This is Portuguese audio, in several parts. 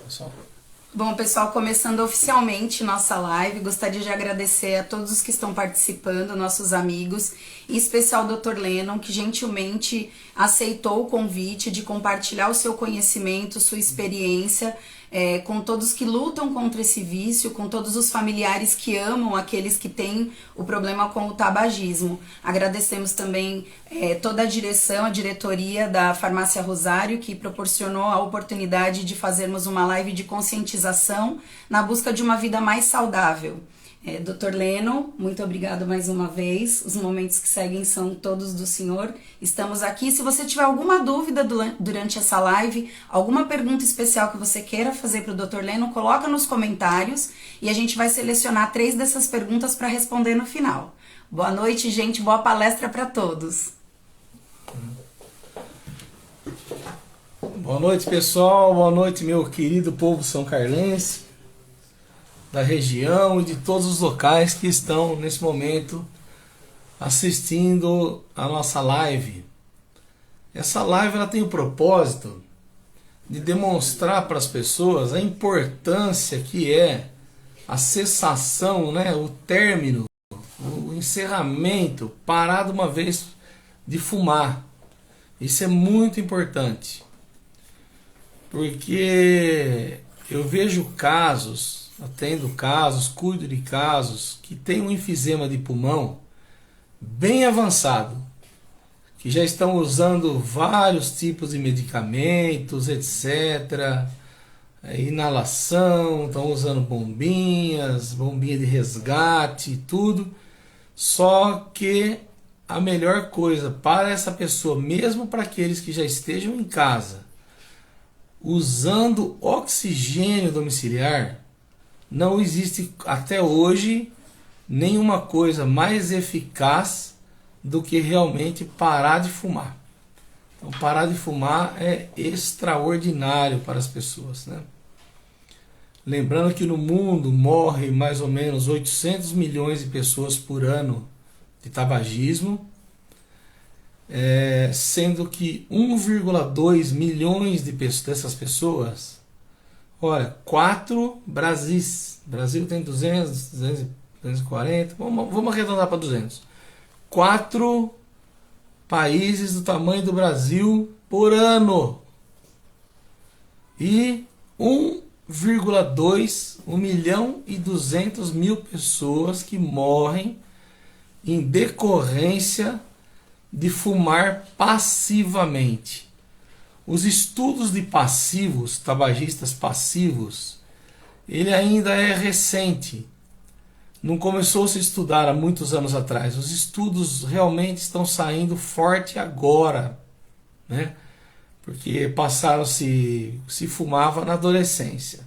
Pessoal. Bom, pessoal, começando oficialmente nossa live, gostaria de agradecer a todos os que estão participando, nossos amigos, em especial o Dr. Lennon, que gentilmente aceitou o convite de compartilhar o seu conhecimento, sua experiência, com todos que lutam contra esse vício, com todos os familiares que amam aqueles que têm o problema com o tabagismo. Agradecemos também toda a direção, a diretoria da Farmácia Rosário, que proporcionou a oportunidade de fazermos uma live de conscientização na busca de uma vida mais saudável. Dr. Lennon, muito obrigado mais uma vez. Os momentos que seguem são todos do senhor. Estamos aqui. Se você tiver alguma dúvida durante essa live, alguma pergunta especial que você queira fazer para o Dr. Lennon, coloca nos comentários e a gente vai selecionar 3 dessas perguntas para responder no final. Boa noite, gente. Boa palestra para todos. Boa noite, pessoal. Boa noite, meu querido povo são carlense, da região e de todos os locais que estão nesse momento assistindo a nossa live. Essa live ela tem o propósito de demonstrar para as pessoas a importância que é a cessação, o término, o encerramento, parar de uma vez de fumar. Isso é muito importante, porque eu vejo casos, atendo casos, cuido de casos que têm um enfisema de pulmão bem avançado, que já estão usando vários tipos de medicamentos, etc., inalação, estão usando bombinhas, bombinha de resgate, tudo. Só que a melhor coisa para essa pessoa, mesmo para aqueles que já estejam em casa, usando oxigênio domiciliar, não existe até hoje nenhuma coisa mais eficaz do que realmente parar de fumar. Então, parar de fumar é extraordinário para as pessoas, né? Lembrando que no mundo morre mais ou menos 800 milhões de pessoas por ano de tabagismo, sendo que 1,2 milhões dessas pessoas, olha, 4 Brasis, Brasil tem 200, 240, vamos arredondar para 200, 4 países do tamanho do Brasil por ano, e 1 milhão e 200 mil pessoas que morrem em decorrência de fumar passivamente. Os estudos de passivos, tabagistas passivos, ele ainda é recente. Não começou a se estudar há muitos anos atrás. Os estudos realmente estão saindo forte agora, né? Porque se fumava na adolescência.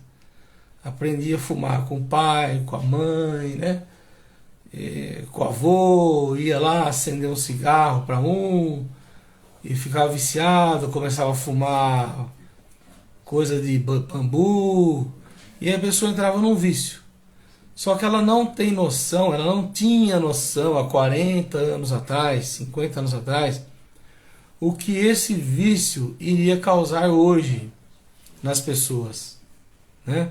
Aprendia a fumar com o pai, com a mãe, né? Com o avô, ia lá acender um cigarro para e ficava viciado, começava a fumar coisa de bambu, e a pessoa entrava num vício. Só que ela não tem noção, ela não tinha noção há 40 anos atrás, 50 anos atrás, o que esse vício iria causar hoje nas pessoas, né?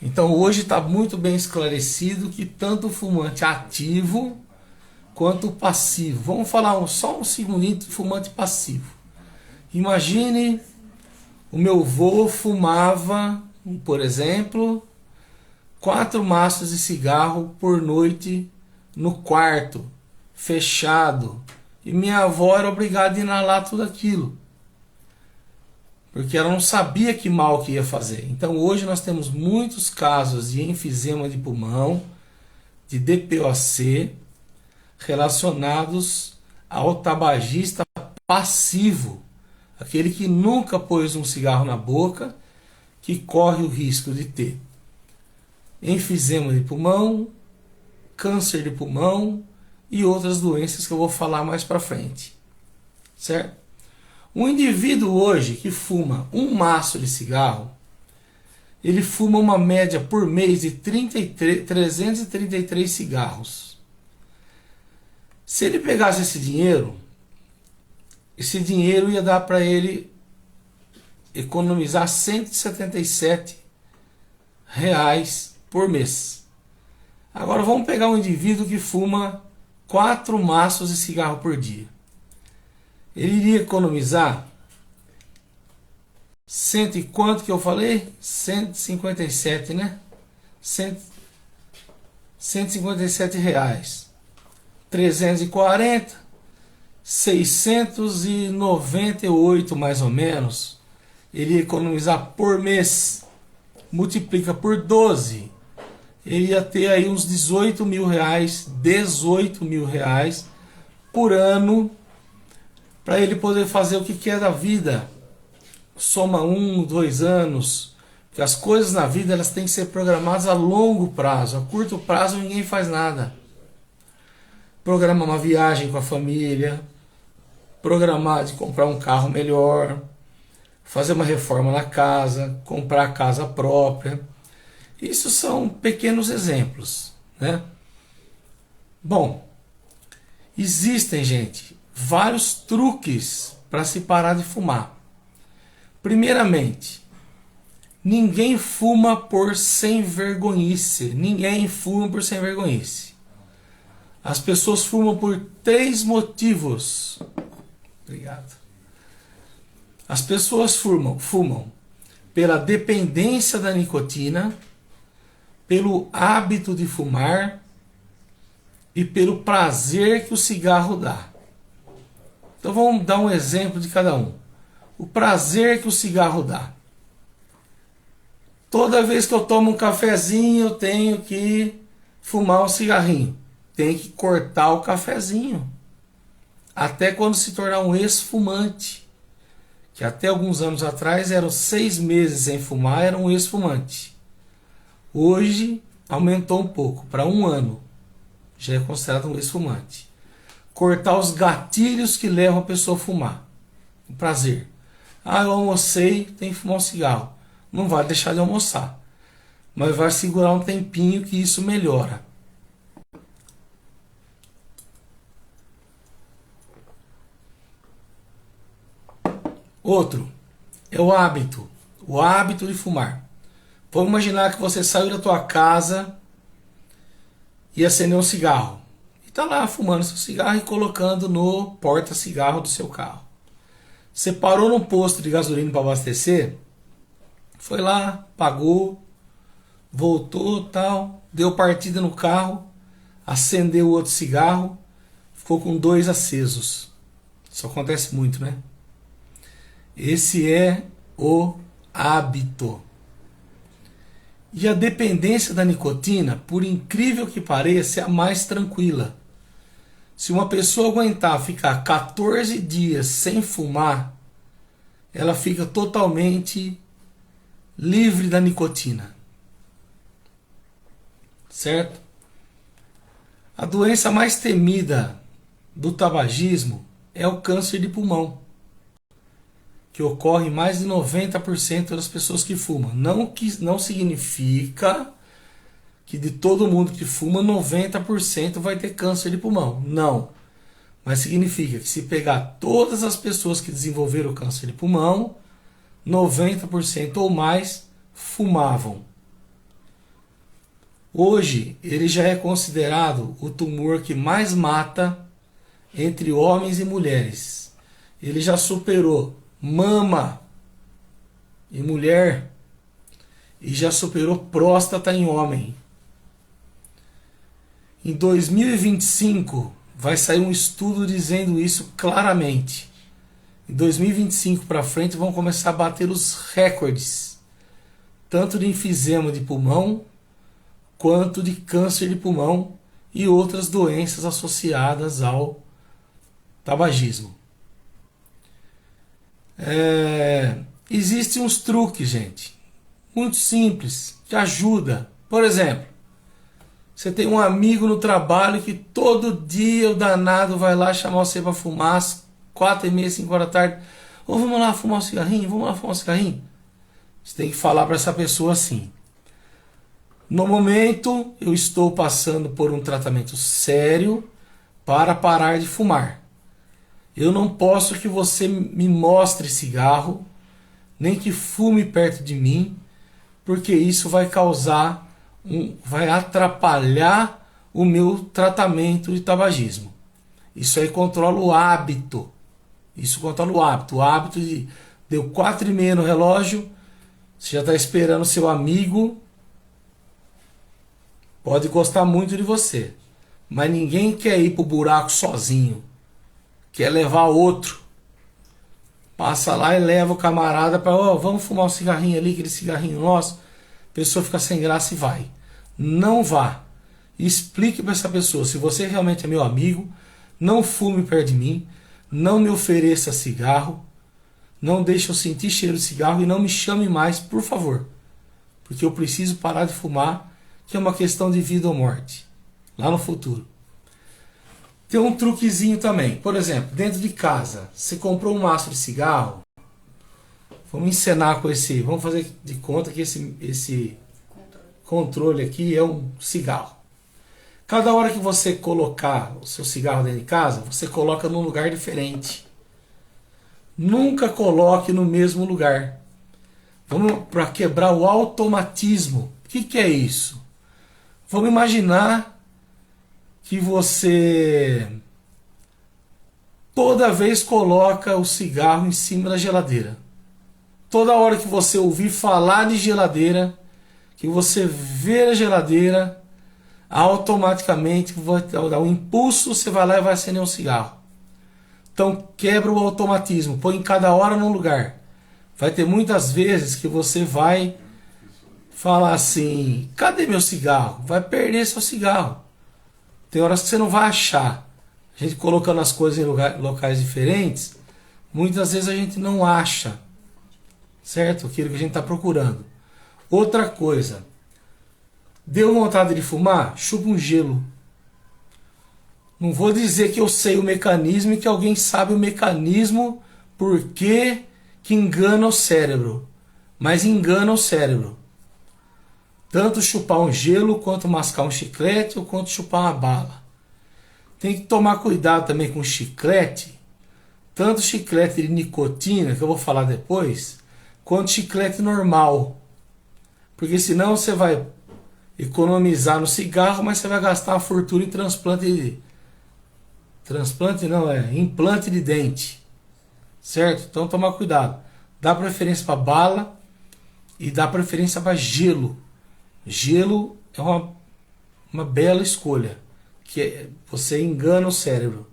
Então hoje está muito bem esclarecido que tanto o fumante ativo quanto o passivo. Vamos falar só um segundinho de fumante passivo. Imagine o meu avô fumava, por exemplo, 4 maços de cigarro por noite no quarto, fechado. E minha avó era obrigada a inalar tudo aquilo, porque ela não sabia que mal que ia fazer. Então hoje nós temos muitos casos de enfisema de pulmão, de DPOC, relacionados ao tabagista passivo, aquele que nunca pôs um cigarro na boca, que corre o risco de ter enfisema de pulmão, câncer de pulmão e outras doenças que eu vou falar mais para frente, certo? Um indivíduo hoje que fuma um maço de cigarro, ele fuma uma média por mês de 333 cigarros. Se ele pegasse esse dinheiro ia dar para ele economizar R$ 177 por mês. Agora vamos pegar um indivíduo que fuma 4 maços de cigarro por dia. Ele iria economizar cento e quanto que eu falei? 157, né? 157 reais. 340, 698 mais ou menos. Ele ia economizar por mês. Multiplica por 12. Ele ia ter aí uns 18 mil reais por ano para ele poder fazer o que quer da vida. Soma 1, 2 anos, porque as coisas na vida elas têm que ser programadas a longo prazo. A curto prazo ninguém faz nada. Programar uma viagem com a família, programar de comprar um carro melhor, fazer uma reforma na casa, comprar a casa própria. Isso são pequenos exemplos, né? Bom, existem, gente, vários truques para se parar de fumar. Primeiramente, ninguém fuma por sem vergonhice. Ninguém fuma por sem vergonhice. As pessoas fumam por 3 motivos. Obrigado. As pessoas fumam pela dependência da nicotina, pelo hábito de fumar e pelo prazer que o cigarro dá. Então vamos dar um exemplo de cada um. O prazer que o cigarro dá. Toda vez que eu tomo um cafezinho, eu tenho que fumar um cigarrinho. Tem que cortar o cafezinho. Até quando se tornar um ex-fumante. Que até alguns anos atrás eram 6 meses sem fumar, era um ex-fumante. Hoje aumentou um pouco, para 1 ano. Já é considerado um ex-fumante. Cortar os gatilhos que levam a pessoa a fumar. O prazer. Ah, eu almocei, tem que fumar um cigarro. Não vai deixar de almoçar. Mas vai segurar um tempinho que isso melhora. Outro é o hábito. O hábito de fumar. Vamos imaginar que você saiu da tua casa e acendeu um cigarro. E está lá fumando seu cigarro e colocando no porta-cigarro do seu carro. Você parou num posto de gasolina para abastecer, foi lá, pagou, voltou, tal, deu partida no carro, acendeu outro cigarro, ficou com 2 acesos. Isso acontece muito, né? Esse é o hábito. E a dependência da nicotina, por incrível que pareça, é a mais tranquila. Se uma pessoa aguentar ficar 14 dias sem fumar, ela fica totalmente livre da nicotina. Certo? A doença mais temida do tabagismo é o câncer de pulmão, que ocorre em mais de 90% das pessoas que fumam. Não significa que de todo mundo que fuma, 90% vai ter câncer de pulmão. Não. Mas significa que se pegar todas as pessoas que desenvolveram câncer de pulmão, 90% ou mais fumavam. Hoje, ele já é considerado o tumor que mais mata entre homens e mulheres. Ele já superou mama em mulher e já superou próstata em homem. Em 2025 vai sair um estudo dizendo isso claramente. Em 2025 para frente vão começar a bater os recordes, tanto de enfisema de pulmão, quanto de câncer de pulmão e outras doenças associadas ao tabagismo. Existem uns truques, gente, muito simples, que ajuda. Por exemplo, você tem um amigo no trabalho que todo dia o danado vai lá chamar você para fumar às 4h30, 5 horas da tarde. Ou vamos lá fumar um cigarrinho? Vamos lá fumar um cigarrinho? Você tem que falar para essa pessoa assim: no momento eu estou passando por um tratamento sério para parar de fumar. Eu não posso que você me mostre cigarro, nem que fume perto de mim, porque isso vai causar, vai atrapalhar o meu tratamento de tabagismo. Isso aí controla o hábito. Isso controla o hábito. O hábito de deu 4h30 no relógio, você já está esperando seu amigo, pode gostar muito de você, mas ninguém quer ir pro buraco sozinho, quer levar outro. Passa lá e leva o camarada para, vamos fumar um cigarrinho ali, aquele cigarrinho nosso. A pessoa fica sem graça e vai. Não vá. Explique para essa pessoa, se você realmente é meu amigo, não fume perto de mim, não me ofereça cigarro, não deixe eu sentir cheiro de cigarro e não me chame mais, por favor. Porque eu preciso parar de fumar, que é uma questão de vida ou morte, lá no futuro. Tem um truquezinho também. Por exemplo, dentro de casa, você comprou um maço de cigarro. Vamos encenar com esse... Vamos fazer de conta que esse controle aqui é um cigarro. Cada hora que você colocar o seu cigarro dentro de casa, você coloca num lugar diferente. Nunca coloque no mesmo lugar. Vamos para quebrar o automatismo. O que é isso? Vamos imaginar que você toda vez coloca o cigarro em cima da geladeira. Toda hora que você ouvir falar de geladeira, que você vê a geladeira, automaticamente vai dar um impulso, você vai lá e vai acender um cigarro. Então quebra o automatismo, põe cada hora num lugar. Vai ter muitas vezes que você vai falar assim, cadê meu cigarro? Vai perder seu cigarro. Tem horas que você não vai achar. A gente colocando as coisas em locais diferentes, muitas vezes a gente não acha, certo? Aquilo que a gente está procurando. Outra coisa, deu vontade de fumar? Chupa um gelo. Não vou dizer que eu sei o mecanismo e que alguém sabe o mecanismo porque que engana o cérebro. Mas engana o cérebro. Tanto chupar um gelo, quanto mascar um chiclete, ou quanto chupar uma bala. Tem que tomar cuidado também com chiclete. Tanto chiclete de nicotina, que eu vou falar depois, quanto chiclete normal. Porque senão você vai economizar no cigarro, mas você vai gastar uma fortuna em implante de dente. Certo? Então tomar cuidado. Dá preferência para bala e dá preferência para gelo. Gelo é uma bela escolha, que você engana o cérebro.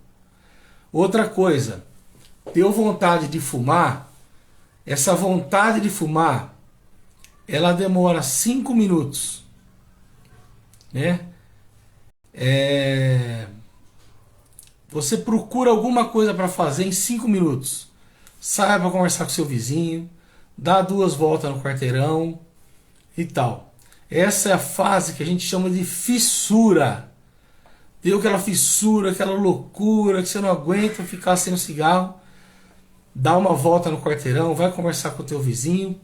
Outra coisa, deu vontade de fumar, essa vontade de fumar, ela demora 5 minutos. Né? Você procura alguma coisa para fazer em 5 minutos. Sai para conversar com seu vizinho, dá 2 voltas no quarteirão e tal. Essa é a fase que a gente chama de fissura. Deu aquela fissura, aquela loucura, que você não aguenta ficar sem o cigarro. Dá uma volta no quarteirão, vai conversar com o teu vizinho,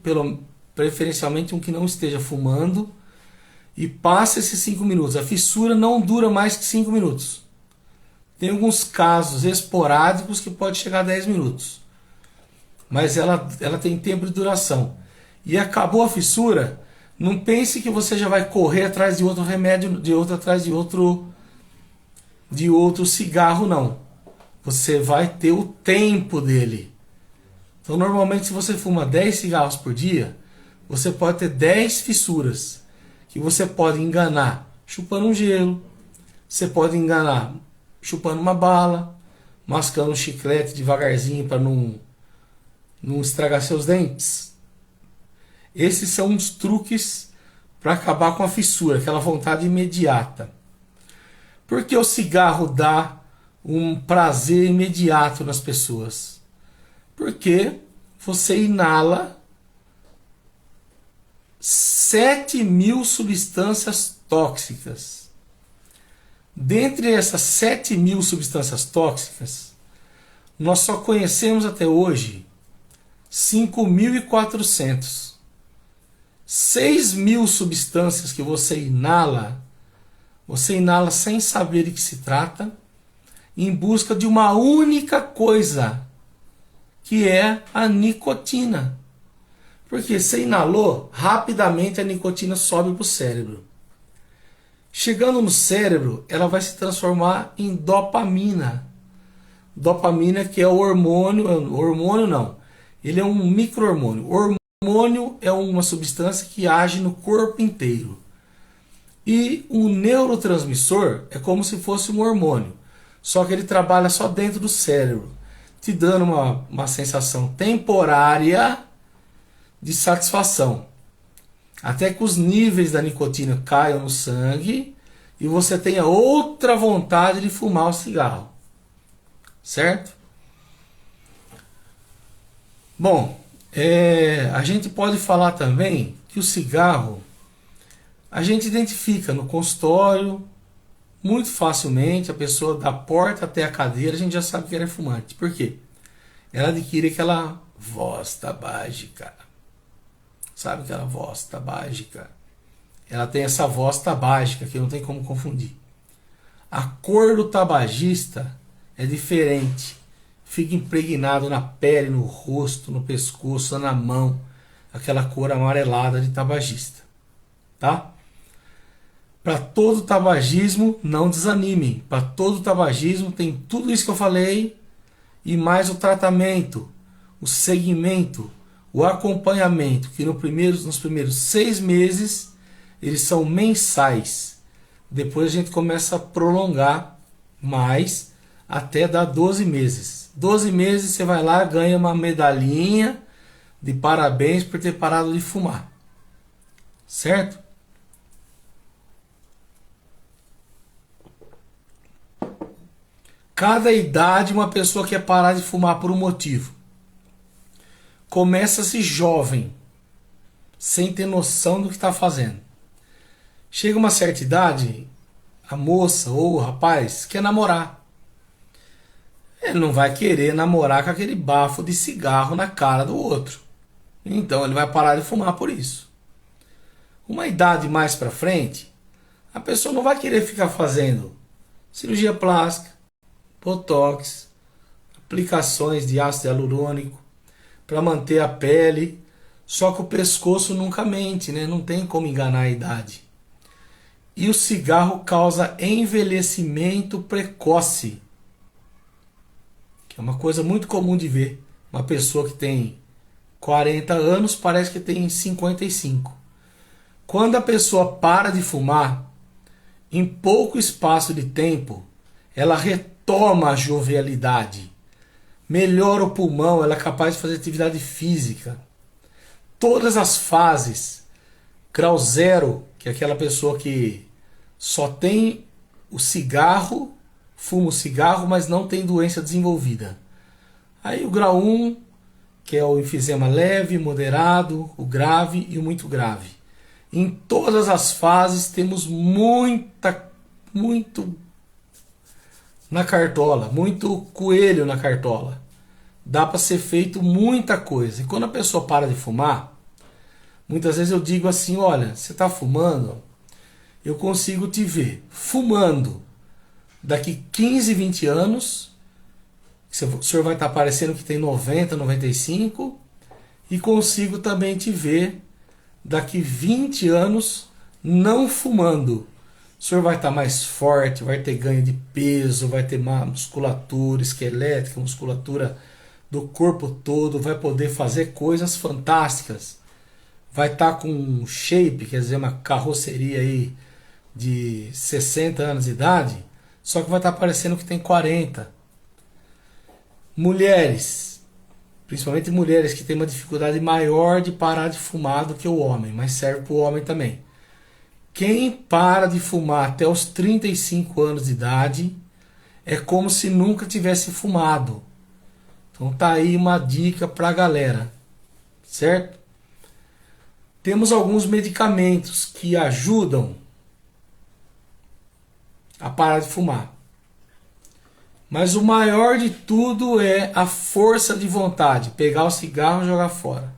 preferencialmente um que não esteja fumando, e passa esses 5 minutos. A fissura não dura mais que 5 minutos. Tem alguns casos esporádicos que pode chegar a 10 minutos. Mas ela tem tempo de duração. E acabou a fissura, não pense que você já vai correr atrás de outro remédio, atrás de outro cigarro, não. Você vai ter o tempo dele. Então, normalmente, se você fuma 10 cigarros por dia, você pode ter 10 fissuras, que você pode enganar chupando um gelo, você pode enganar chupando uma bala, mascando um chiclete devagarzinho para não estragar seus dentes. Esses são uns truques para acabar com a fissura, aquela vontade imediata. Porque o cigarro dá um prazer imediato nas pessoas? Porque você inala 7.000 substâncias tóxicas. Dentre essas 7.000 substâncias tóxicas, nós só conhecemos até hoje 5.400. 6.000 substâncias que você inala sem saber de que se trata, em busca de uma única coisa, que é a nicotina. Porque você inalou, rapidamente a nicotina sobe para o cérebro. Chegando no cérebro, ela vai se transformar em dopamina. Dopamina, que é o hormônio não, ele é um micro-hormônio. O hormônio é uma substância que age no corpo inteiro. E um neurotransmissor é como se fosse um hormônio, só que ele trabalha só dentro do cérebro, te dando uma sensação temporária de satisfação, até que os níveis da nicotina caiam no sangue e você tenha outra vontade de fumar o cigarro, certo? Bom, a gente pode falar também que o cigarro a gente identifica no consultório muito facilmente. A pessoa da porta até a cadeira, a gente já sabe que ela é fumante. Por quê? Ela adquire aquela voz tabágica. Sabe aquela voz tabágica? Ela tem essa voz tabágica que não tem como confundir. A cor do tabagista é diferente. Fica impregnado na pele, no rosto, no pescoço, na mão. Aquela cor amarelada de tabagista. Tá? Para todo tabagismo, não desanimem. Para todo tabagismo tem tudo isso que eu falei e mais o tratamento, o segmento, o acompanhamento, que nos primeiros 6 meses eles são mensais. Depois a gente começa a prolongar mais até dar 12 meses. 12 meses você vai lá, ganha uma medalhinha de parabéns por ter parado de fumar. Certo? Cada idade uma pessoa quer parar de fumar por um motivo. Começa-se jovem, sem ter noção do que está fazendo. Chega uma certa idade, a moça ou o rapaz quer namorar. Ele não vai querer namorar com aquele bafo de cigarro na cara do outro. Então ele vai parar de fumar por isso. Uma idade mais para frente, a pessoa não vai querer ficar fazendo cirurgia plástica, botox, aplicações de ácido hialurônico para manter a pele. Só que o pescoço nunca mente, né? Não tem como enganar a idade. E o cigarro causa envelhecimento precoce, que é uma coisa muito comum de ver. Uma pessoa que tem 40 anos parece que tem 55. Quando a pessoa para de fumar, em pouco espaço de tempo, ela retoma a jovialidade, melhora o pulmão, ela é capaz de fazer atividade física. Todas as fases, grau zero, que é aquela pessoa que só tem o cigarro, fuma o cigarro, mas não tem doença desenvolvida. Aí o grau 1, que é o enfisema leve, moderado, o grave e o muito grave. Em todas as fases temos muito na cartola, muito coelho na cartola. Dá para ser feito muita coisa. E quando a pessoa para de fumar, muitas vezes eu digo assim, olha, você está fumando, eu consigo te ver fumando daqui 15, 20 anos, o senhor vai estar parecendo que tem 90, 95, e consigo também te ver daqui 20 anos não fumando. O senhor vai estar mais forte, vai ter ganho de peso, vai ter uma musculatura esquelética, musculatura do corpo todo, vai poder fazer coisas fantásticas. Vai estar com um shape, quer dizer, uma carroceria aí de 60 anos de idade, só que vai estar parecendo que tem 40. Mulheres, principalmente mulheres que têm uma dificuldade maior de parar de fumar do que o homem, mas serve para o homem também. Quem para de fumar até os 35 anos de idade é como se nunca tivesse fumado. Então tá aí uma dica para a galera, certo? Temos alguns medicamentos que ajudam a parar de fumar. Mas o maior de tudo é a força de vontade, pegar o cigarro e jogar fora.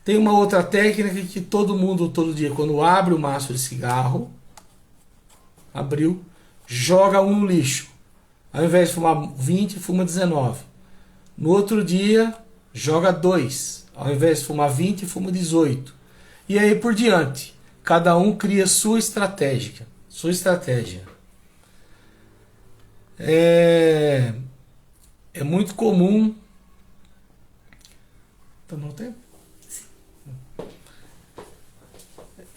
Tem uma outra técnica que todo mundo, todo dia, quando abre o maço de cigarro, abriu, joga um no lixo. Ao invés de fumar 20, fuma 19. No outro dia, joga 2. Ao invés de fumar 20, fuma 18. E aí por diante. Cada um cria sua estratégia. Sua estratégia. É muito comum. Tá no tempo?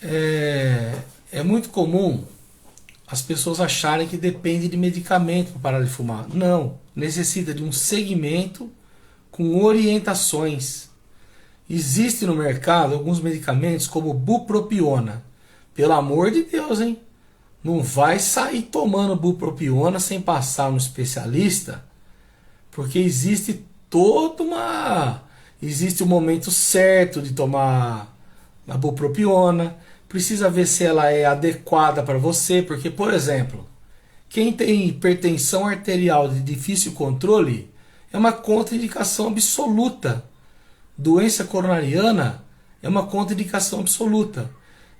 É muito comum as pessoas acharem que depende de medicamento para parar de fumar. Não. Necessita de um segmento com orientações. Existe no mercado alguns medicamentos como bupropiona. Pelo amor de Deus, hein? Não vai sair tomando bupropiona sem passar no especialista, porque existe existe o momento certo de tomar a bupropiona. Precisa ver se ela é adequada para você, porque, por exemplo, quem tem hipertensão arterial de difícil controle é uma contraindicação absoluta. Doença coronariana é uma contraindicação absoluta.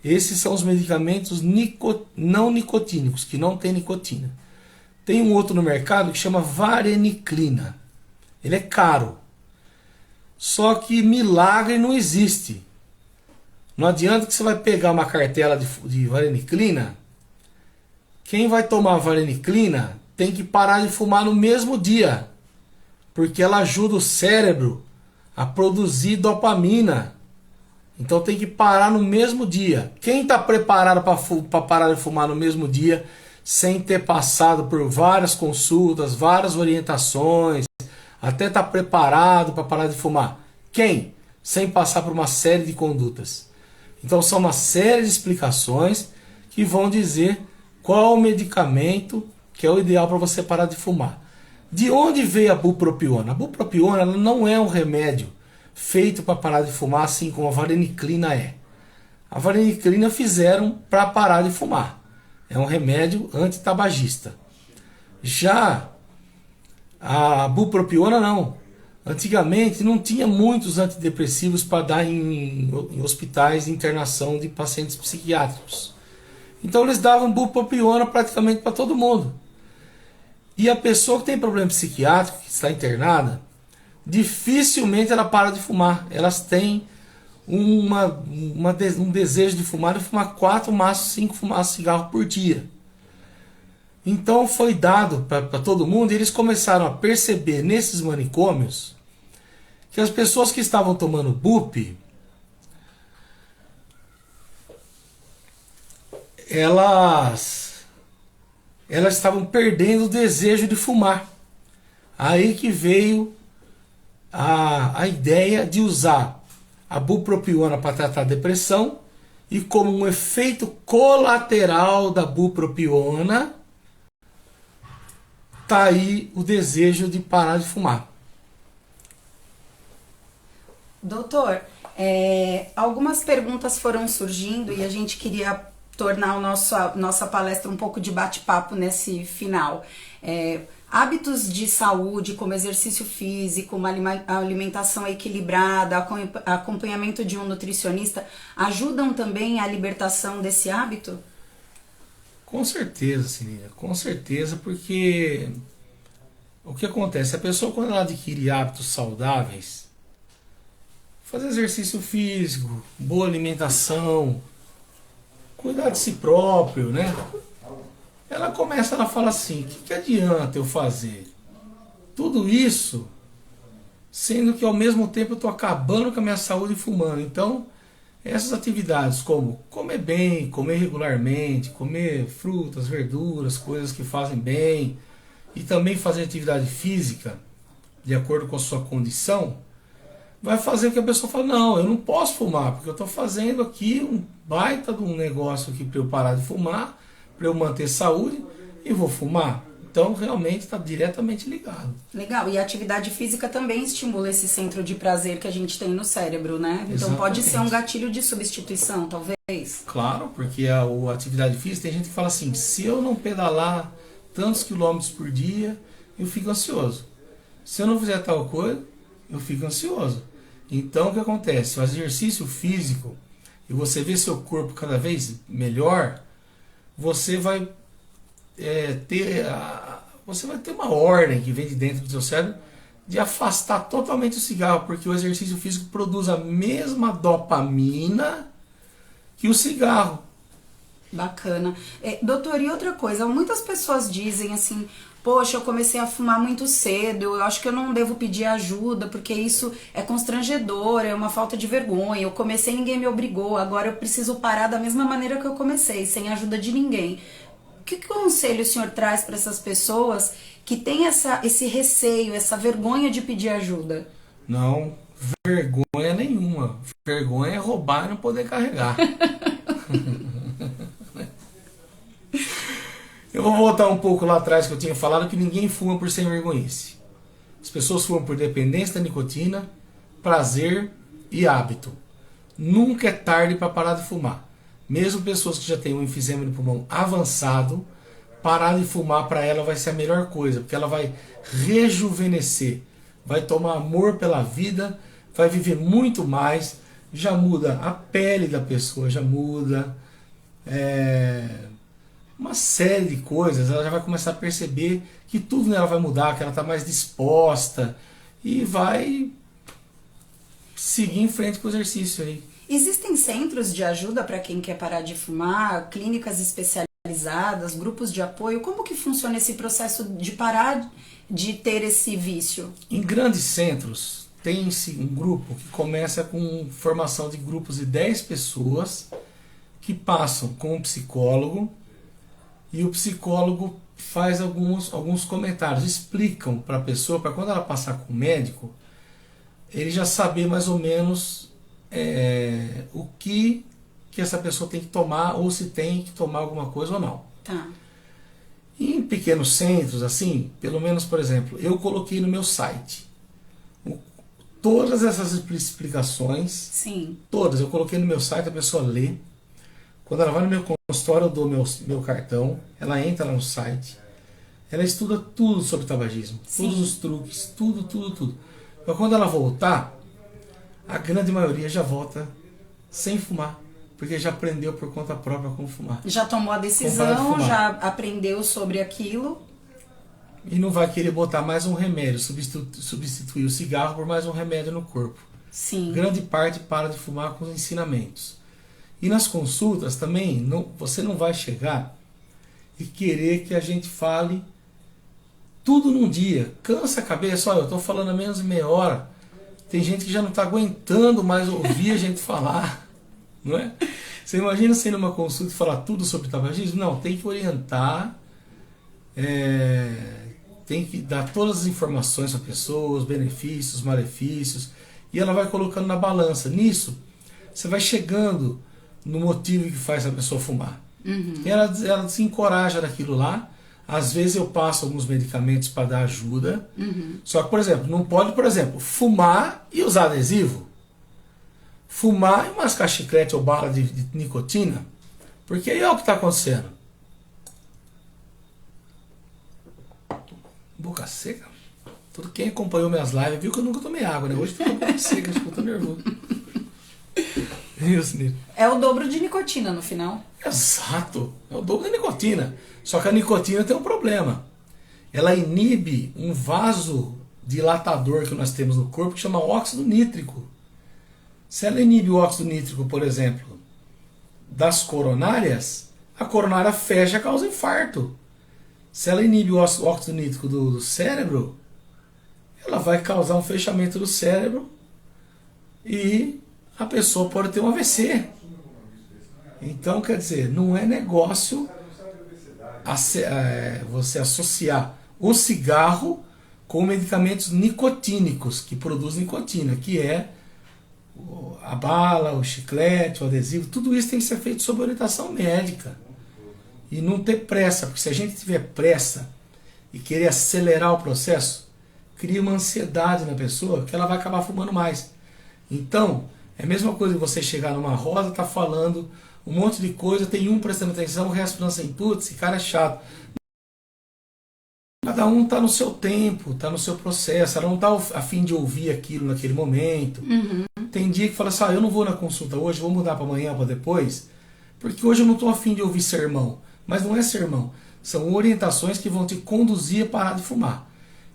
Esses são os medicamentos não nicotínicos, que não tem nicotina. Tem um outro no mercado que chama vareniclina. Ele é caro. Só que milagre não existe. Não adianta que você vai pegar uma cartela de vareniclina. Quem vai tomar vareniclina tem que parar de fumar no mesmo dia. Porque ela ajuda o cérebro a produzir dopamina. Então tem que parar no mesmo dia. Quem está preparado para parar de fumar no mesmo dia, sem ter passado por várias consultas, várias orientações, até estar preparado para parar de fumar? Quem? Sem passar por uma série de condutas. Então são uma série de explicações que vão dizer qual o medicamento que é o ideal para você parar de fumar. De onde veio a bupropiona? A bupropiona ela não é um remédio feito para parar de fumar, assim como a vareniclina é. A vareniclina fizeram para parar de fumar. É um remédio antitabagista. Já a bupropiona não. Antigamente não tinha muitos antidepressivos para dar em hospitais de internação de pacientes psiquiátricos. Então eles davam bupropiona praticamente para todo mundo. E a pessoa que tem problema psiquiátrico, que está internada, dificilmente ela para de fumar. Elas têm um desejo de fumar 4, máximo 5 fumaças de cigarro por dia. Então foi dado para todo mundo e eles começaram a perceber nesses manicômios que as pessoas que estavam tomando bup, elas estavam perdendo o desejo de fumar. Aí que veio a ideia de usar a bupropiona para tratar a depressão, e como um efeito colateral da bupropiona, tá aí o desejo de parar de fumar. Doutor, algumas perguntas foram surgindo e a gente queria tornar nossa palestra um pouco de bate-papo nesse final. Hábitos de saúde, como exercício físico, uma alimentação equilibrada, acompanhamento de um nutricionista, ajudam também à libertação desse hábito? Com certeza, Celina, com certeza, porque o que acontece? A pessoa, quando ela adquire hábitos saudáveis, fazer exercício físico, boa alimentação, cuidar de si próprio, né? Ela fala assim, o que adianta eu fazer tudo isso, sendo que ao mesmo tempo eu estou acabando com a minha saúde fumando? Então, essas atividades como comer bem, comer regularmente, comer frutas, verduras, coisas que fazem bem, e também fazer atividade física, de acordo com a sua condição, vai fazer que a pessoa fale, não, eu não posso fumar, porque eu estou fazendo aqui um baita de um negócio aqui para eu parar de fumar, para eu manter saúde, e vou fumar. Então realmente está diretamente ligado. Legal, e a atividade física também estimula esse centro de prazer que a gente tem no cérebro, né? Então Exatamente. Pode ser um gatilho de substituição, talvez? Claro, porque a atividade física, tem gente que fala assim, se eu não pedalar tantos quilômetros por dia, eu fico ansioso. Se eu não fizer tal coisa, eu fico ansioso. Então o que acontece? O exercício físico, e você vê seu corpo cada vez melhor, você vai ter uma ordem que vem de dentro do seu cérebro de afastar totalmente o cigarro, porque o exercício físico produz a mesma dopamina que o cigarro. Bacana. Doutor, e outra coisa, muitas pessoas dizem assim, poxa, eu comecei a fumar muito cedo, eu acho que eu não devo pedir ajuda, porque isso é constrangedor, é uma falta de vergonha, eu comecei e ninguém me obrigou, agora eu preciso parar da mesma maneira que eu comecei, sem ajuda de ninguém. Que conselho o senhor traz para essas pessoas que têm esse receio, essa vergonha de pedir ajuda? Não, vergonha nenhuma. Vergonha é roubar e não poder carregar. Eu vou voltar um pouco lá atrás que eu tinha falado que ninguém fuma por sem vergonhice. As pessoas fumam por dependência da nicotina, prazer e hábito. Nunca é tarde para parar de fumar. Mesmo pessoas que já têm um enfisema de pulmão avançado, parar de fumar para ela vai ser a melhor coisa, porque ela vai rejuvenescer, vai tomar amor pela vida, vai viver muito mais, já muda a pele da pessoa, já muda uma série de coisas, ela já vai começar a perceber que tudo nela vai mudar, que ela está mais disposta e vai seguir em frente com o exercício aí. Existem centros de ajuda para quem quer parar de fumar, clínicas especializadas, grupos de apoio? Como que funciona esse processo de parar de ter esse vício? Em grandes centros, tem-se um grupo que começa com formação de grupos de 10 pessoas que passam com um psicólogo e o psicólogo faz alguns comentários, explicam para a pessoa, para quando ela passar com o médico, ele já saber mais ou menos o que essa pessoa tem que tomar ou se tem que tomar alguma coisa ou não. Tá. E em pequenos centros, assim, pelo menos, por exemplo, eu coloquei no meu site todas essas explicações. Sim. Todas, eu coloquei no meu site, a pessoa lê. Quando ela vai no meu consultório, eu dou meu cartão, ela entra lá no site, ela estuda tudo sobre tabagismo, Sim. todos os truques, tudo. Mas quando ela voltar, a grande maioria já volta sem fumar, porque já aprendeu por conta própria como fumar. Já tomou a decisão, já aprendeu sobre aquilo. E não vai querer botar mais um remédio, substituir o cigarro por mais um remédio no corpo. Sim. Grande parte para de fumar com os ensinamentos. E nas consultas também, você não vai chegar e querer que a gente fale tudo num dia. Cansa a cabeça, olha, eu estou falando a menos de meia hora. Tem gente que já não está aguentando mais ouvir a gente falar. Não é? Você imagina você ir numa consulta e falar tudo sobre tabagismo? Não, tem que orientar, tem que dar todas as informações para a pessoa, os benefícios, os malefícios, e ela vai colocando na balança. Nisso, você vai chegando no motivo que faz a pessoa fumar. Uhum. E ela se encoraja daquilo lá. Às vezes eu passo alguns medicamentos para dar ajuda. Uhum. Só que, por exemplo, não pode, por exemplo, fumar e usar adesivo. Fumar e mascar chiclete ou bala de nicotina. Porque aí é o que está acontecendo. Boca seca. Todo quem acompanhou minhas lives viu que eu nunca tomei água, né? Hoje fica boca seca, acho que eu tô nervoso. Isso, Nilo. É o dobro de nicotina no final. Exato, é o dobro da nicotina. Só que a nicotina tem um problema. Ela inibe um vasodilatador que nós temos no corpo que chama óxido nítrico. Se ela inibe o óxido nítrico, por exemplo, das coronárias, a coronária fecha e causa infarto. Se ela inibe o óxido nítrico do cérebro, ela vai causar um fechamento do cérebro e a pessoa pode ter um AVC. Então, quer dizer, não é negócio você associar o cigarro com medicamentos nicotínicos que produzem nicotina, que é a bala, o chiclete, o adesivo. Tudo isso tem que ser feito sob orientação médica. E não ter pressa, porque se a gente tiver pressa e querer acelerar o processo, cria uma ansiedade na pessoa que ela vai acabar fumando mais. Então, é a mesma coisa que você chegar numa roda, tá falando um monte de coisa, tem um prestando atenção, o resto falando assim, putz, esse cara é chato. Cada um está no seu tempo, está no seu processo, ela não está a fim de ouvir aquilo naquele momento. Uhum. Tem dia que fala assim, eu não vou na consulta hoje, vou mudar para amanhã, para depois, porque hoje eu não estou a fim de ouvir sermão. Mas não é sermão, são orientações que vão te conduzir a parar de fumar.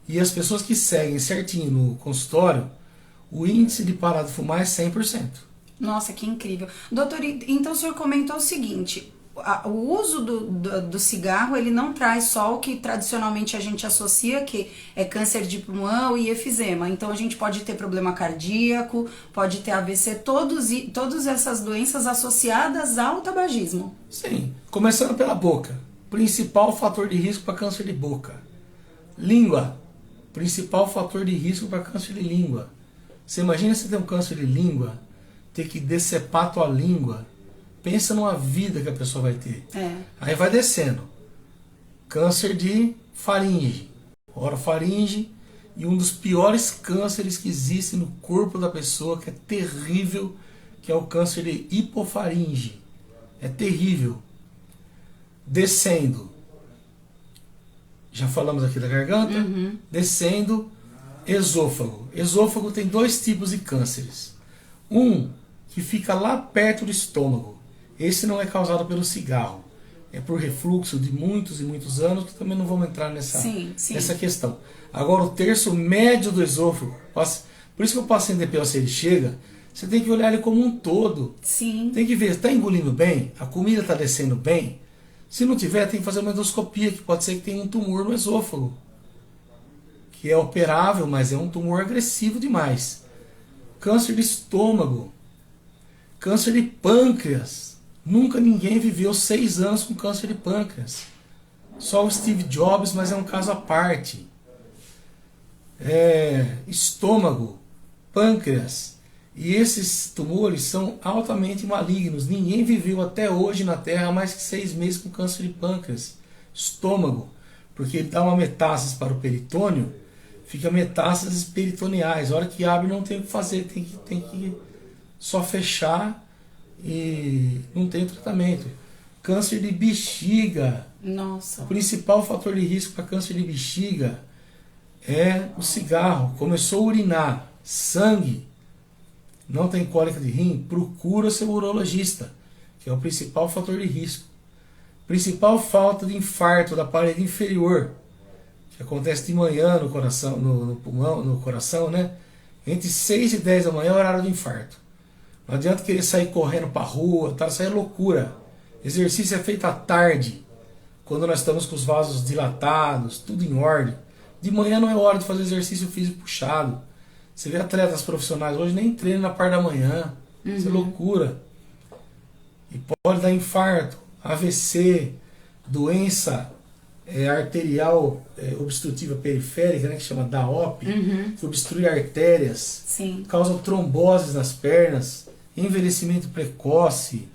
E as pessoas que seguem certinho no consultório, o índice de parar de fumar é 100%. Nossa, que incrível. Doutor, então o senhor comentou o seguinte, o uso do cigarro, ele não traz só o que tradicionalmente a gente associa, que é câncer de pulmão e efizema. Então a gente pode ter problema cardíaco, pode ter AVC, todas essas doenças associadas ao tabagismo. Sim, começando pela boca. Principal fator de risco para câncer de boca. Língua. Principal fator de risco para câncer de língua. Você imagina você ter um câncer de língua, ter que decepar a tua língua. Pensa numa vida que a pessoa vai ter. Aí vai descendo. Câncer de faringe, orofaringe, e um dos piores cânceres que existem no corpo da pessoa, que é terrível, que é o câncer de hipofaringe. É terrível. Descendo. Já falamos aqui da garganta. Descendo, esôfago. Esôfago tem dois tipos de cânceres. Um que fica lá perto do estômago. Esse não é causado pelo cigarro. É por refluxo de muitos e muitos anos, que também não vamos entrar nessa questão. Agora, o terço médio do esôfago, por isso que o paciente DPOC ele chega, você tem que olhar ele como um todo. Sim. Tem que ver, está engolindo bem? A comida está descendo bem? Se não tiver, tem que fazer uma endoscopia, que pode ser que tenha um tumor no esôfago. Que é operável, mas é um tumor agressivo demais. Câncer de estômago. Câncer de pâncreas. Nunca ninguém viveu 6 anos com câncer de pâncreas. Só o Steve Jobs, mas é um caso à parte. Estômago, pâncreas. E esses tumores são altamente malignos. Ninguém viveu até hoje na Terra mais que 6 meses com câncer de pâncreas. Estômago, porque ele dá uma metástase para o peritônio, fica metástases peritoneais. A hora que abre não tem o que fazer, tem que só fechar e não tem tratamento. Câncer de bexiga. Nossa. O principal fator de risco para câncer de bexiga é o cigarro. Começou a urinar sangue, não tem cólica de rim, procura seu urologista, que é o principal fator de risco. Principal falta de infarto da parede inferior, que acontece de manhã no coração, no pulmão, no coração, né? Entre 6 e 10 da manhã é o horário do infarto. Não adianta querer sair correndo para a rua, tá? Isso aí é loucura. Exercício é feito à tarde, quando nós estamos com os vasos dilatados, tudo em ordem. De manhã não é hora de fazer exercício físico puxado. Você vê atletas profissionais hoje nem treinam na parte da manhã. Isso é loucura. E pode dar infarto, AVC, doença arterial obstrutiva periférica, né, que chama DAOP, que obstrui artérias, Sim. causa tromboses nas pernas, envelhecimento precoce.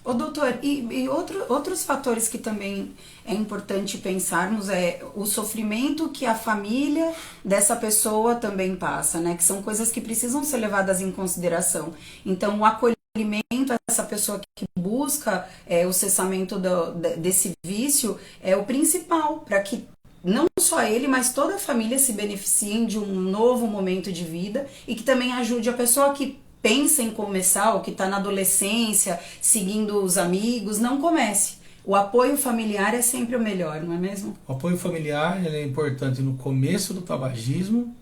Ô doutor, e outros fatores que também é importante pensarmos é o sofrimento que a família dessa pessoa também passa, né? Que são coisas que precisam ser levadas em consideração. Então, o acolhimento a essa pessoa que busca o cessamento desse vício é o principal para que não só ele, mas toda a família se beneficiem de um novo momento de vida e que também ajude a pessoa que pensa em começar, ou que está na adolescência, seguindo os amigos, não comece. O apoio familiar é sempre o melhor, não é mesmo? O apoio familiar ele é importante no começo do tabagismo,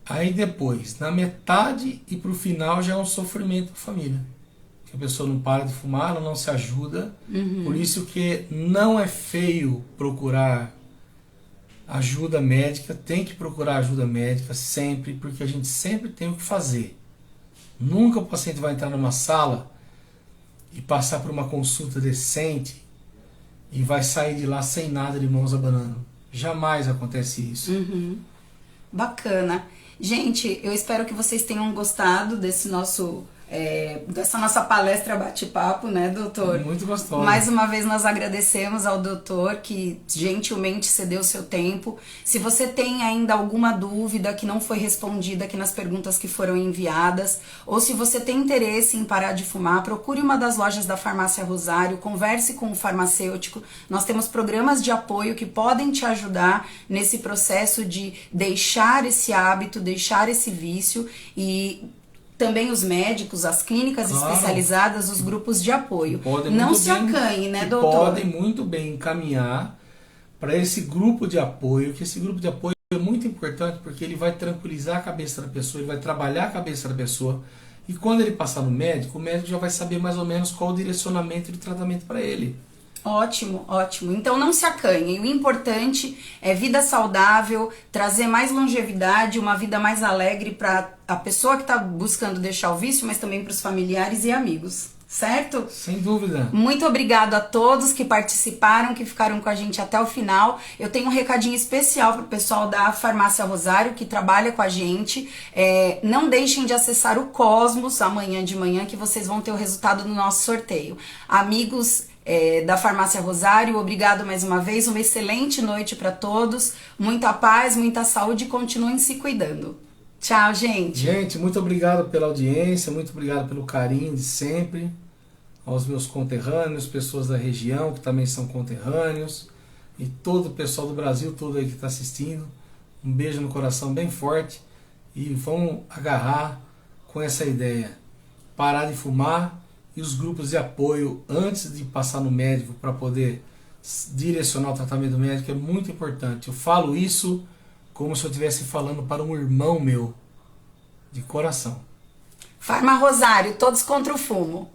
aí depois, na metade e para o final já é um sofrimento para a família. Que a pessoa não para de fumar, ela não se ajuda. Por isso que não é feio procurar ajuda médica, tem que procurar ajuda médica sempre, porque a gente sempre tem o que fazer. Nunca o paciente vai entrar numa sala e passar por uma consulta decente e vai sair de lá sem nada, de mãos abanando. Jamais acontece isso. Bacana. Gente, eu espero que vocês tenham gostado desse dessa nossa palestra bate-papo, né, doutor? Muito gostoso. Mais uma vez nós agradecemos ao doutor que gentilmente cedeu o seu tempo. Se você tem ainda alguma dúvida que não foi respondida aqui nas perguntas que foram enviadas, ou se você tem interesse em parar de fumar, procure uma das lojas da Farmácia Rosário, converse com o farmacêutico. Nós temos programas de apoio que podem te ajudar nesse processo de deixar esse hábito, deixar esse vício, e também os médicos, as clínicas especializadas, os grupos de apoio. Não se acanhe, né, doutor? Podem muito bem encaminhar para esse grupo de apoio, que esse grupo de apoio é muito importante porque ele vai tranquilizar a cabeça da pessoa, ele vai trabalhar a cabeça da pessoa, e quando ele passar no médico, o médico já vai saber mais ou menos qual o direcionamento de tratamento para ele. Ótimo, ótimo. Então não se acanhem. O importante é vida saudável, trazer mais longevidade, uma vida mais alegre para a pessoa que está buscando deixar o vício, mas também para os familiares e amigos. Certo? Sem dúvida. Muito obrigado a todos que participaram, que ficaram com a gente até o final. Eu tenho um recadinho especial para o pessoal da Farmácia Rosário que trabalha com a gente. Não deixem de acessar o Cosmos amanhã de manhã, que vocês vão ter o resultado do nosso sorteio. Amigos da Farmácia Rosário, obrigado mais uma vez. Uma excelente noite para todos. Muita paz, muita saúde e continuem se cuidando. Tchau, gente. Gente, muito obrigado pela audiência, muito obrigado pelo carinho de sempre. Aos meus conterrâneos, pessoas da região que também são conterrâneos, e todo o pessoal do Brasil todo aí que está assistindo. Um beijo no coração bem forte, e vamos agarrar com essa ideia. Parar de fumar, e os grupos de apoio antes de passar no médico para poder direcionar o tratamento médico é muito importante. Eu falo isso como se eu estivesse falando para um irmão meu, de coração. Farma Rosário, todos contra o fumo.